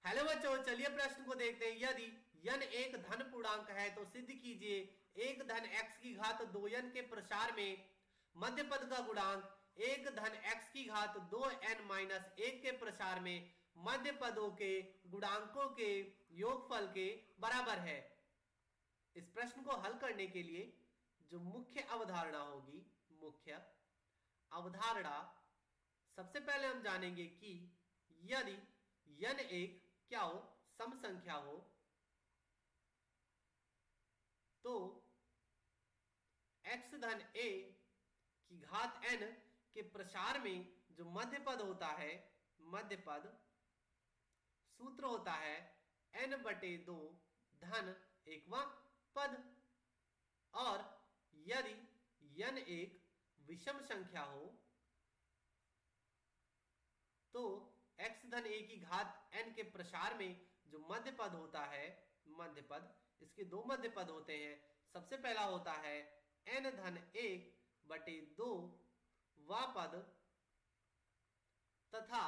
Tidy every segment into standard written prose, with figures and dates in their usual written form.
Hello बच्चों, चलिए प्रश्न को देखते हैं। यदि n एक धन पूर्णांक है तो सिद्ध कीजिए एक धन x की घात 2n के प्रसार में मध्य पद का गुणांक एक धन x की घात 2n माइनस 1 के प्रसार में मध्य पदों के गुणांकों के योगफल के बराबर है। इस प्रश्न को हल करने के लिए जो मुख्य अवधारणा होगी, मुख्य अवधारणा सबसे पहले हम जानेंगे कि यदि n एक क्या हो, सम संख्या हो, तो x धन a की घात n के प्रसार में जो मध्य पद होता है, मध्य पद सूत्र होता है n बटे 2 धन एकवां पद। और यदि n एक विषम संख्या हो तो x धन a की घात n के प्रसार में जो मध्य पद होता है, मध्य पद, इसके दो मध्य पद होते हैं। सबसे पहला होता है n धन 1 बटे 2 वा पद तथा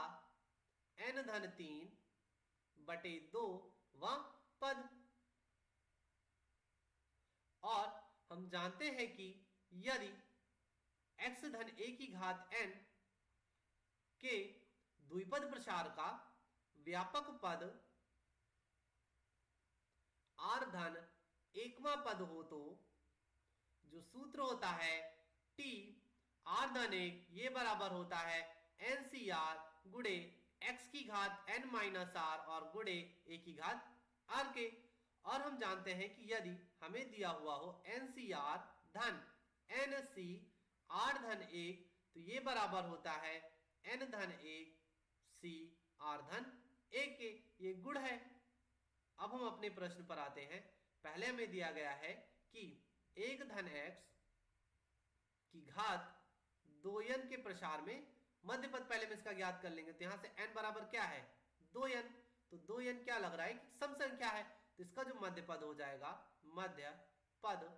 n धन 3 बटे 2 वा पद। और हम जानते हैं कि यदि x धन a की घात n के द्विपद प्रसार का व्यापक पद r धन एकवां पद हो तो जो सूत्र होता है t r धन 1 ये बराबर होता है NCR गुणे x की घात n माइनस r और गुणे a की घात r के। और हम जानते हैं कि यदि हमें दिया हुआ हो NCR धन NC r धन 1 तो ये बराबर होता है n धन 1 C r धन 1 के। ये गुण है। अब हम अपने प्रश्न पर आते हैं। पहले हमें दिया गया है कि एक धन x की घात 2n के प्रसार में मध्य पद, पहले में इसका ज्ञात कर लेंगे। तो यहां से n बराबर क्या है 2n, तो 2n क्या लग रहा है कि सम संख्या है, तो इसका जो मध्य पद हो जाएगा, मध्य पद,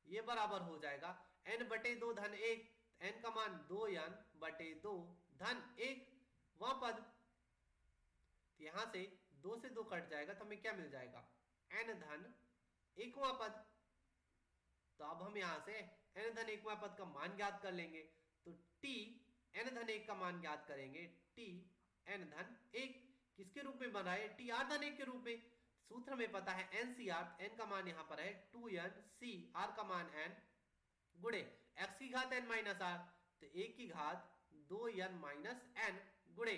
ये बराबर हो जाएगा n बटे 2 धन 1, n का मान 2n बटे 2 धन 1 वह पद। तो यहां से 2 से 2 कट जाएगा तो हमें क्या मिल जाएगा n धन 1वां पद। तो अब हम यहां से n धन 1वां पद का मान ज्ञात कर लेंगे। तो t n धन 1 का मान ज्ञात करेंगे, t n धन 1 किसके रूप में बना है, t r धन 1 के रूप में। सूत्र में पता है NCR, n का मान यहां पर है 2n, c r का मान n गुणे x की घात n माइनस r, तो a की घात 2n माइनस n गुणे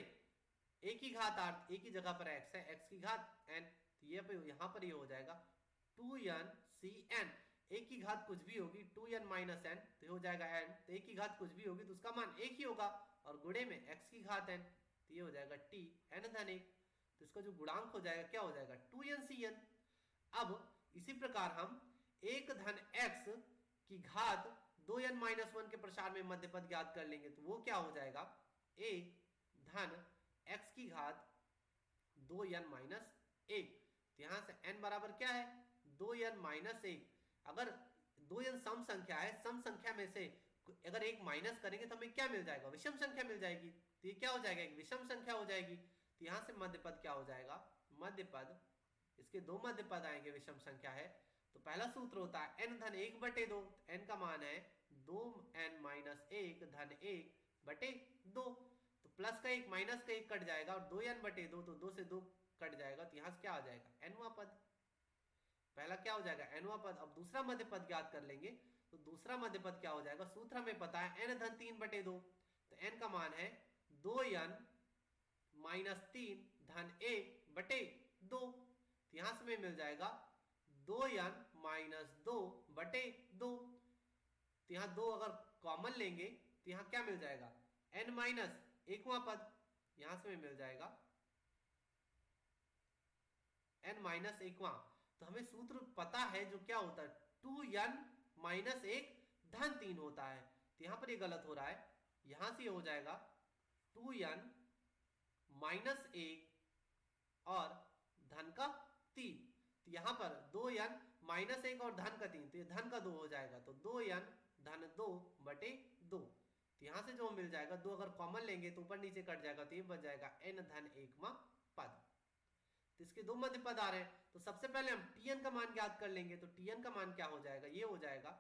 a की घात r, a की जगह पर x है, x की घात n, तो ये यहां पर ये हो जाएगा 2n cn। a की घात कुछ भी होगी 2n माइनस n तो ये हो जाएगा n, तो a की घात कुछ भी होगी तो उसका मान एक ही होगा और गुणे में x की घात n, तो ये हो जाएगा t n धन 1। तो इसका जो गुणांक हो जाएगा क्या हो जाएगा 2n cn। अब इसी प्रकार हम एक धन x की घात 2n माइनस 1 के प्रसार में मध्य पद ज्ञात कर लेंगे। तो वो क्या हो जाएगा एक धन x की घात 2n माइनस 1। तो यहां से n बराबर क्या है 2n माइनस 1। अगर 2n सम संख्या है, सम संख्या में से अगर एक माइनस करेंगे तो हमें क्या मिल जाएगा, विषम संख्या मिल जाएगी। तो ये क्या हो जाएगा, एक विषम संख्या हो जाएगी। तो यहां से मध्य पद क्या हो जाएगा, मध्य पद, इसके दो मध्य पद आएंगे, विषम संख्या है। तो पहला सूत्र होता है n धन 1 बटे 2, n का मान है 2n माइनस 1 धन 1 बटे 2। तो प्लस का 1 माइनस का 1 कट जाएगा और 2n बटे 2, तो 2 से 2 कट जाएगा। तो यहां से क्या आ जाएगा nवां पद। पहला क्या हो जाएगा nवां पद। अब दूसरा मध्य पद ज्ञात कर लेंगे। तो दूसरा मध्य पद क्या हो जाएगा, सूत्र हमें पता है n धन 3 बटे 2, तो n का मान है 2n माइनस 3 धन 1 बटे 2। तो यहां से हमें मिल जाएगा 2n माइनस 2 बटे 2। तो यहां 2 अगर कॉमन लेंगे तो यहां क्या मिल जाएगा n माइनस 1वां पद, यहां से हमें मिल जाएगा n माइनस 1वां। तो हमें सूत्र पता है जो क्या होता है 2n माइनस 1 धन 3 होता है। तो यहां पर ये गलत हो रहा है, यहां से ये हो जाएगा 2n माइनस 1 और धन का 3। तो यहां पर 2n माइनस 1 और धन का 3, तो ये धन का 2 हो जाएगा। तो 2n धन 2 बटे 2। तो यहां से जो मिल जाएगा 2 अगर कॉमन लेंगे तो ऊपर नीचे कट जाएगा, तो ये बच जाएगा n धन 1वां पद। इसके दो मध्य पद आ रहे हैं, तो सबसे पहले हम tn का मान ज्ञात कर लेंगे। तो tn का मान क्या हो जाएगा, ये हो जाएगा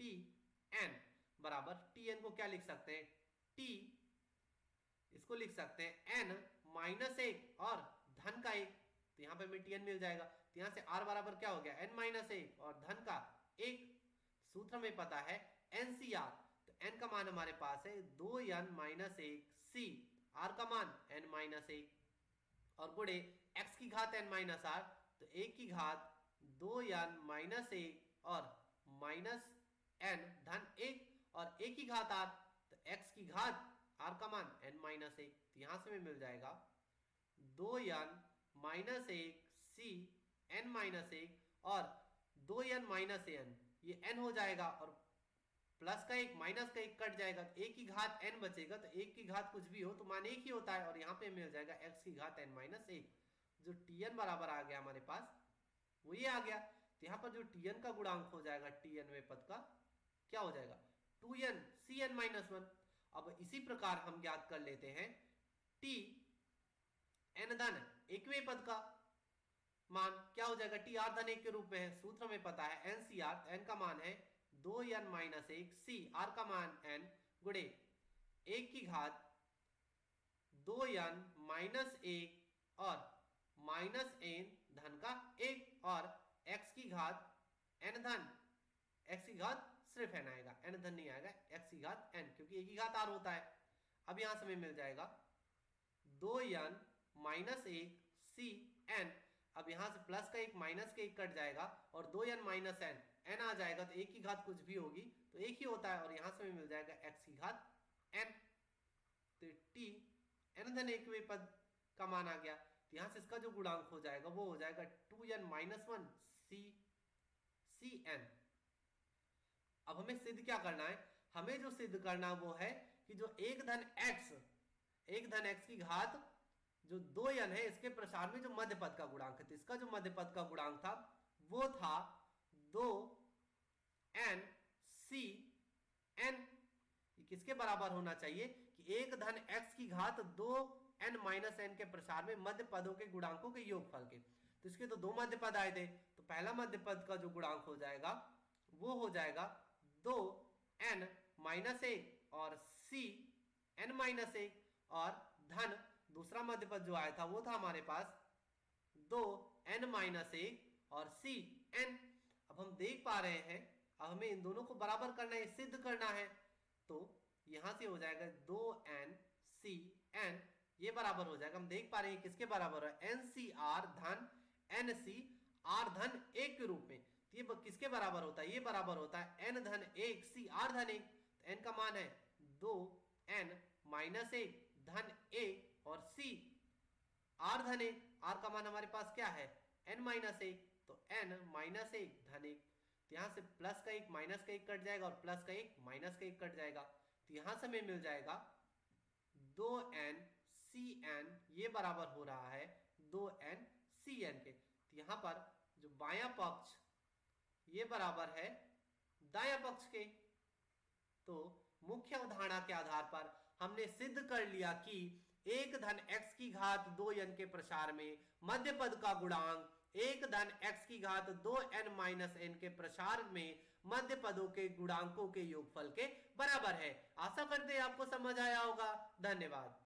tn बराबर, tn को क्या लिख सकते हैं, t, इसको लिख सकते हैं n माइनस 1 और धन का 1, तो यहाँ पे हमें tn मिल जाएगा। तो यहाँ से r बराबर क्या हो गया, n माइनस 1 और धन का 1। सूत्र में पता है NCR, तो n का मान हमारे पास है 2n माइनस 1 c, r का मान n माइनस 1 और गुणे x की घात n माइनस r, तो 1 की घात 2n माइनस 1 और माइनस n धन 1 और 1 की घात r, तो x की घात r का मान n माइनस 1, तो यहां से हमें मिल जाएगा 2n minus 1 c n minus 1 और 2n माइनस n, ये n हो जाएगा और प्लस का 1 माइनस का 1 कट जाएगा, तो 1 की घात n बचेगा। तो 1 की घात कुछ भी हो तो मान 1 ही होता है, और यहाँ पे मिल जाएगा x की घात n माइनस 1, जो tn बराबर आ गया हमारे पास, वो ये आ गया। तो यहाँ पर जो tn का गुणांक हो जाएगा tn वे पद का क्या हो जाएगा, 2n cn माइनस 1। अब इसी प्रकार हम ज्ञात कर लेते हैं t n धन 1 वे पद का मान क्या हो जाएगा, t r धन 1 के रूप में है। सूत्र में पता है NCR, n का मान है 2n माइनस 1 c, r का मान n गुणे 1 की घात 2n माइनस 1 और माइनस n धन का 1 और x की घात n धन, x की घात सिर्फ n आएगा, n धन नहीं आएगा, x की घात n, क्योंकि 1 की घात r होता है। अब यहां से हमें मिल जाएगा 2n माइनस 1 c n, अब यहां से प्लस का 1 माइनस का 1 कट जाएगा और 2n माइनस n, n आ जाएगा, तो 1 की घात कुछ भी होगी तो 1 ही होता है, और यहां से हमें मिल जाएगा x की घात n। तो t n धन 1 वे पद का मान आ गया। तो यहां से इसका जो गुणांक हो जाएगा वो हो जाएगा 2n माइनस 1 c n। अब हमें सिद्ध क्या करना है, हमें जो सिद्ध करना वो है कि जो 1 धन x की घात जो 2n है, इसके प्रसार में जो मध्य पद का गुणांक है, तो इसका जो मध्य पद का गुणांक था वो था 2n c n। किसके बराबर होना चाहिए कि 1 धन x की घात 2n माइनस n के प्रसार में मध्य पदों के गुणांकों के योगफल के। तो इसके तो दो मध्य पद आए थे, तो पहला मध्य पद का जो गुणांक हो जाएगा वो हो जाएगा 2n माइनस 1 और c n माइनस 1 और धन दूसरा मध्य पद जो आया था वो था हमारे पास 2n माइनस 1 और c n। अब हम देख पा रहे हैं, अब हमें इन दोनों को बराबर करना है, सिद्ध करना है, तो यहां से हो जाएगा 2n c n, ये बराबर हो जाएगा। हम देख पा रहे हैं किसके बराबर है, NCR धन NC r धन 1 के रूप में। तो ये किसके बराबर होता है, ये बराबर होता है n धन 1 c r धन 1। तो n का मान है 2n माइनस 1 धन 1 और c r धन 1, r का मान हमारे पास क्या है n माइनस 1, तो n माइनस 1 धन 1। तो यहाँ से प्लस का 1 माइनस का 1 कट जाएगा और प्लस का 1 माइनस का 1 कट जाएगा, तो यहाँ से हमें मिल जाएगा 2n cn, ये बराबर हो रहा है 2n cn के। तो यहाँ पर जो बायां पक्ष ये बराबर है दायां पक्ष के। तो मुख्य अवधारणा के आधार पर हमने सिद्ध कर लिया कि 1 धन x की घात 2n के प्रसार में मध्य पद का गुणांक 1 धन x की घात 2n माइनस n के प्रसार में मध्य पदों के गुणांकों के योगफल के बराबर है। आशा करते हैं आपको समझ आया होगा। धन्यवाद।